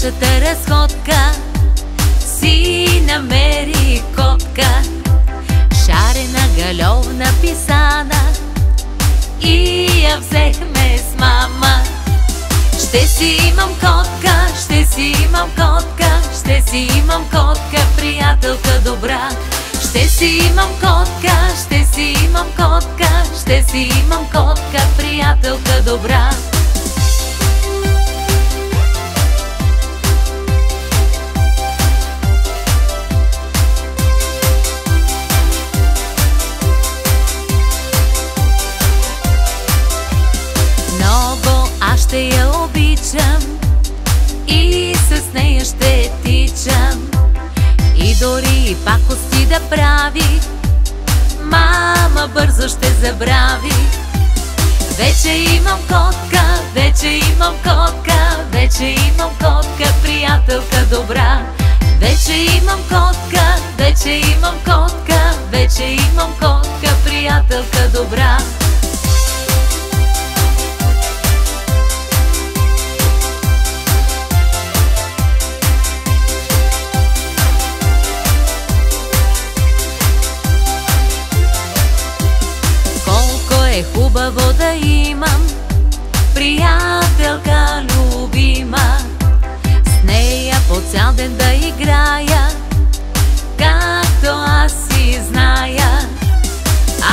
нашата разходка си намери котка. Шарена, галовна, писана и я взехме с мама. Ще си имам котка, ще си имам котка, ще си имам котка, приятелка добра. Ще си имам котка, ще си имам котка, ще си имам котка, приятелка добра. Много аз ще я обичам и с нея ще тичам. И дори пакости да прави, мама бързо ще забрави. Вече имам котка, вече имам котка, вече имам котка, приятелка добра. Вече имам котка, вече имам котка, вече имам котка, приятелка добра. Е хубаво да имам приятелка любима, с нея по цял ден да играя, както аз си зная.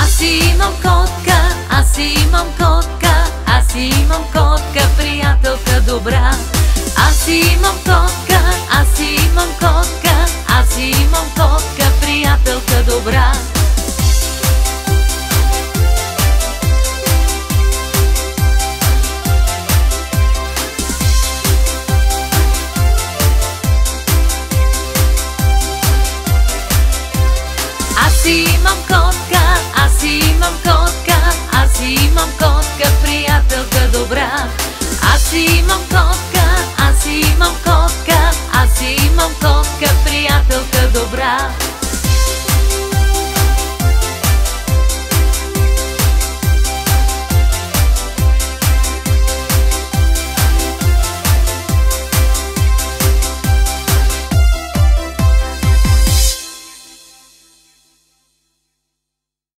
Аз си имам котка, аз си имам котка, аз си имам котка, приятелка добра. Аз си имам котка, аз си имам котка, аз си имам котка, приятелка добра. Аз си имам котка, аз си имам котка, аз си имам котка, приятелка добра. Аз си имам котка.